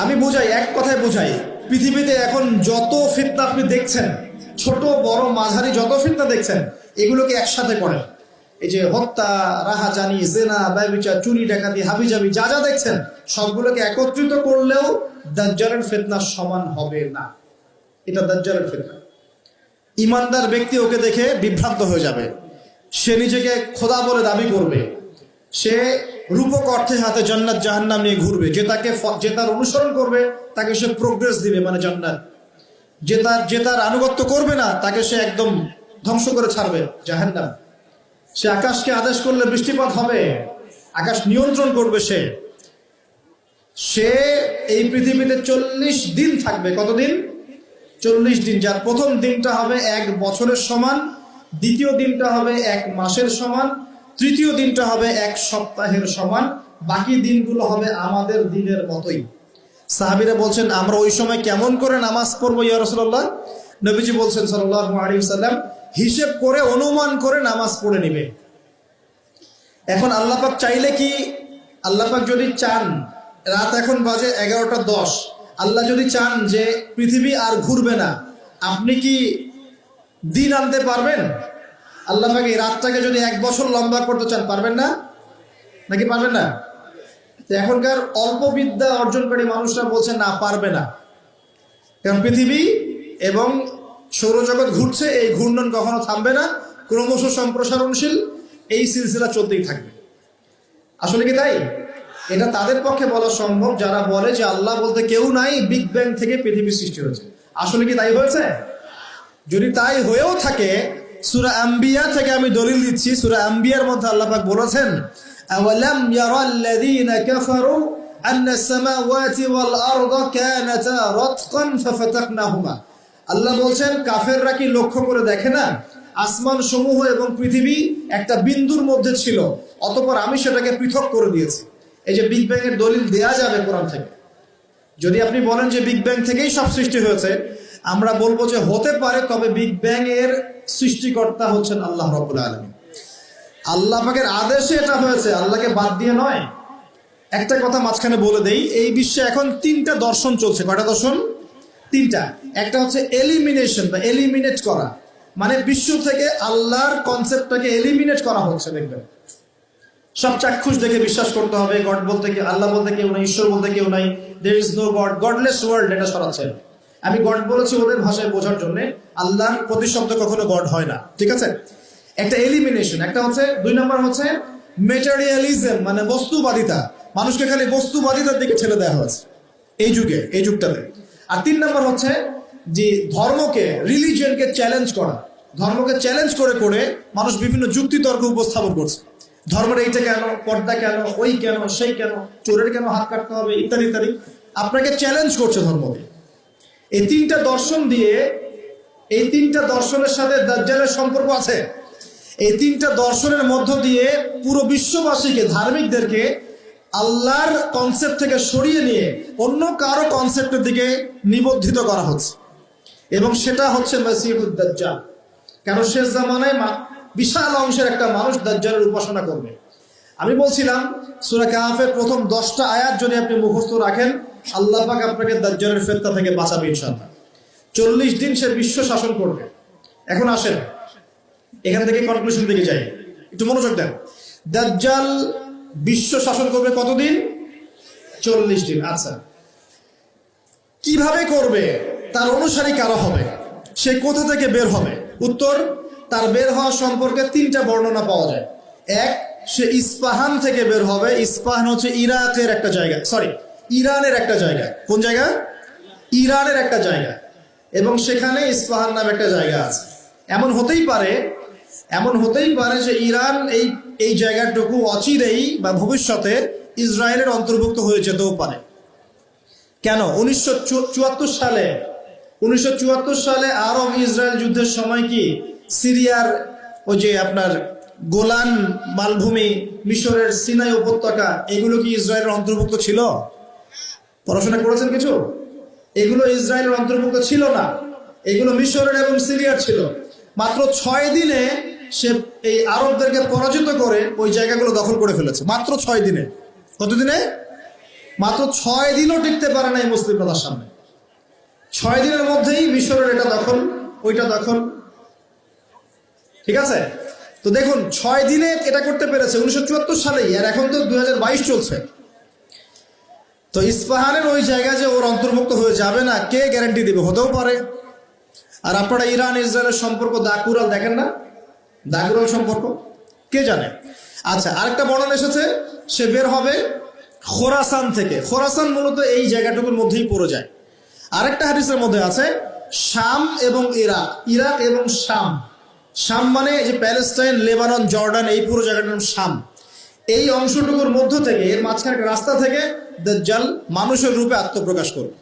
আমি বুঝাই, এক কথায় বুঝাই, পৃথিবীতে এখন যত ফিতনা আপনি দেখছেন, ছোট বড় মাঝারি যত ফিতনা দেখছেন, এগুলোকে একসাথে করেন। এই যে হত্যা, রাহাজানি, জেনা, ব্যভিচার, চুরি, ডাকাতি, হাবিজাবি যা যা দেখছেন, সবগুলোকে একত্রিত করলেও দাজ্জালের ফিতনা সমান হবে না। এটা দাজ্জালের ফিতনা। ইমানদার ব্যক্তি ওকে দেখে বিভ্রান্ত হয়ে যাবে, সে নিজেকে খোদা বলে দাবি করবে, সে রূপক অর্থে হাতে জান্নাত জাহান্নাম নিয়ে ঘুরবে। যে তার অনুসরণ করবে তাকে সে প্রোগ্রেস দিবে, মানে জান্নাত। যে তার আনুগত্য করবে না তাকে সে একদম ধ্বংস করে ছাড়বে, জাহান্নাম। সে আকাশকে আদেশ করলে বৃষ্টিপাত হবে, আকাশ নিয়ন্ত্রণ করবে। সে এই পৃথিবীতে 40 দিন থাকবে। কতদিন? 40 দিন। যার প্রথম দিনটা হবে 1 বছরের সমান, দ্বিতীয় দিনটা হবে 1 মাসের সমান, তৃতীয় দিনটা হবে 1 সপ্তাহের সমান, বাকি দিনগুলো হবে আমাদের দিনের মতোই। সাহাবীরা বলছেন, আমরা ওই সময় কেমন করে নামাজ পড়বো ইয়া রাসূলুল্লাহ? নবীজি বলছেন সাল্লাল্লাহু আলাইহি ওয়াসাল্লাম, হিসেব করে অনুমান করে নামাজ পড়ে নিবে। এখন আল্লাহ পাক চাইলে কি, আল্লাহ পাক যদি চান, রাত এখন বাজে 11টা 10, আল্লাহ যদি চান যে পৃথিবী আর ঘুরবে না, আপনি কি দিন আনতে পারবেন? আল্লাহ পাক এই রাতটাকে যদি 1 বছর লম্বা করতে চান, পারবেন না? নাকি পারবেন না? এখনকার অল্প বিদ্যা অর্জনকারী মানুষরা বলছে না, পারবে না। কারণ পৃথিবী এবং সৌরজগৎ ঘুরছে, এই ঘূর্ণন কখনো থামবে না, ক্রমশ সম্প্রসারণশীল, এই সিলসিলা চলতেই থাকবে। আসলে কি তাই? এটা তাদের পক্ষে বলা সম্ভব যারা বলে যে আল্লাহ বলতে কেউ নাই, বিগ ব্যাং থেকে পৃথিবী সৃষ্টি হয়েছে। আসলে কি তাই হয়েছে? যদি তাই হয়েও থাকে, সূরা আম্বিয়া থেকে আমি দলিল দিচ্ছি। সূরা আম্বিয়ার মধ্যে আল্লাহ পাক বলেছেন, আওয়ালাম ইয়ারাল্লাযীনা কাফারু আন্নাস সামাওয়াতি ওয়াল আরদা কানাতা রাতকান ফাফাতাকনাহুমা। আল্লাহ বলছেন, কাফেররা কি লক্ষ্য করে দেখে না, আসমান সমূহ এবং পৃথিবী একটা বিন্দুর মধ্যে ছিল, অতঃপর আমি সেটাকে পৃথক করে দিয়েছি। এই যে বিগ ব্যাং এর দলিল দেয়া যাবে কোরআন থেকে। যদি আপনি বলেন যে বিগ ব্যাং থেকেই সব সৃষ্টি হয়েছে, আমরা বলবো যে হতে পারে, তবে বিগ ব্যাং এর সৃষ্টিকর্তা হচ্ছেন আল্লাহ রাব্বুল আলামিন। আল্লাহ পাকের আদেশে এটা হয়েছে, আল্লাহকে বাদ দিয়ে নয়। একটা কথা মাঝখানে বলে দেই, এই বিশ্বে এখন 3টা দর্শন চলছে। কয়টা দর্শন? 3টা। একটা হচ্ছে এলিমিনেশন বা এলিমিনেট করা, মানে বিশ্ব থেকে আল্লাহর কনসেপ্টটাকে এলিমিনেট করা হচ্ছে। দেখবেন সব চাক্ষুষ দেখে বিশ্বাস করতে হবে, গড বলতে কি, আল্লাহ বলতে কেউ নাই, ঈশ্বর বলতে কেউ নাই, there is no god, godless world, এটা সরাচ্ছে। আমি গড বলেছি ওদের ভাষায় বোঝার জন্য, আল্লাহর প্রতিশব্দ কখনো গড হয় না, ঠিক আছে? একটা এলিমিনেশন। একটা হচ্ছে 2 নম্বর হচ্ছে ম্যাটেরিয়ালিজম, মানে বস্তুবাদিতা। মানুষকে খালি বস্তুবাদিতার দিকে ছেড়ে দেওয়া হয়েছে এই যুগে, এই যুগটাতে। আর 3 নম্বর হচ্ছে যে ধর্মকে, রিলিজিয়নকে চ্যালেঞ্জ করা। ধর্মকে চ্যালেঞ্জ করে করে মানুষ বিভিন্ন যুক্তি তর্ক উপস্থাপন করছে। ধর্মের এইটা কেন, পর্দা কেন, ওই কেন, সেই কেন, চোরের কেন হাত কাটতে হবে, ইত্যাদি ইত্যাদি আপনাকে চ্যালেঞ্জ করছে ধর্মকে। এই 3টা দর্শন দিয়ে, এই 3টা দর্শনের সাথে দাজ্জালের সম্পর্ক আছে। এই 3টা দর্শনের মধ্য দিয়ে পুরো বিশ্ববাসীকে, ধার্মিকদেরকে আল্লাহর কনসেপ্ট থেকে সরিয়ে নিয়ে অন্য কারো কনসেপ্টের দিকে নিবদ্ধিত করা হচ্ছে, এবং সেটা হচ্ছে মাসিহুদ দাজ্জাল। কারণ শেষ জামানায় বিশাল অংশের একটা মানুষ দাজ্জালের উপাসনা করবে। আমি বলছিলাম সূরা কাহফের প্রথম 10টা আয়াত যদি আপনি মুখস্থ রাখেন, আল্লাহ পাক আপনাকে দাজ্জালের ফিতনা থেকে বাঁচাবে ইনশাআল্লাহ। 40 দিন সে বিশ্ব শাসন করবে। এখন আসেন এখান থেকে কনক্লুশন দিকে যাই, একটু মনোযোগ দেন। দাজ্জাল বিশ্ব শাসন করবে কতদিন? 40 দিন। আচ্ছা, কিভাবে করবে? তার অনুসারী কারা হবে? সে কোথা থেকে বের হবে? উত্তর, তার বের হওয়া সম্পর্কে 3টা বর্ণনা পাওয়া যায়। এক, সে ইস্পাহান থেকে বের হবে। ইস্পাহান হচ্ছে ইরাকের একটা জায়গা, ইরানের একটা জায়গা। কোন জায়গা? ইরানের একটা জায়গা, এবং সেখানে ইস্পাহান নামে একটা জায়গা আছে। এমন হতেই পারে যে ইরান এই জায়গাটুকু অচিরেই বা ভবিষ্যতে ইসরায়েলের অন্তর্ভুক্ত হয়ে যেতেও পারে। কেন? 1974 সালে আরব ইসরায়েল যুদ্ধের সময় কি সিরিয়ার ওই যে আপনার গোলান মালভূমি, মিশরের সিনাই উপত্যকা, এগুলো কি ইসরায়েলের অন্তর্ভুক্ত ছিল? পড়াশোনা করেছেন কিছু? এগুলো ইসরায়েলের অন্তর্ভুক্ত ছিল না, এগুলো মিশরের এবং সিরিয়ার ছিল। মাত্র 6 দিনে সে এই আরবদেরকে পরাজিত করে ওই জায়গাগুলো দখল করে ফেলেছে। মাত্র 6 দিনে। কত দিনে? মাত্র 6 দিনও টিকতে পারে না এই মুসলিমরা তার সামনে। 6 দিনের মধ্যেই মিশরের এটা দখল, ওইটা দখল। ঠিক আছে, তো দেখুন 6 দিনে এটা করতে পেরেছে 1974 সালেই, আর এখন তো 2022 চলছে। তো ইস্পাহানের ওই জায়গায় যে ওর অন্তর্ভুক্ত হয়ে যাবে না, কে গ্যারান্টি দেবে? হতেও পারে। আর আপনারা ইরান ইসরায়েলের সম্পর্ক দাকুরাল দেখেন না, দাকুরাল সম্পর্ক কে জানে? আচ্ছা, আরেকটা বর্ণনা এসেছে সে বের হবে খোরাসান থেকে। খোরাসান মূলত এই জায়গাটুকুর মধ্যেই পড়ে যায়। আরেকটা হাদিসের মধ্যে আছে শাম এবং ইরাক, ইরাক এবং শাম। শাম মানে যে প্যালেস্টাইন, লেবানন, জর্ডান, এই পুরো জায়গাটার নাম শাম। এই অংশটুকুর মধ্য থেকে, এর মাঝখানে একটা রাস্তা থেকে দাজ্জাল মানুষের রূপে আত্মপ্রকাশ করবে।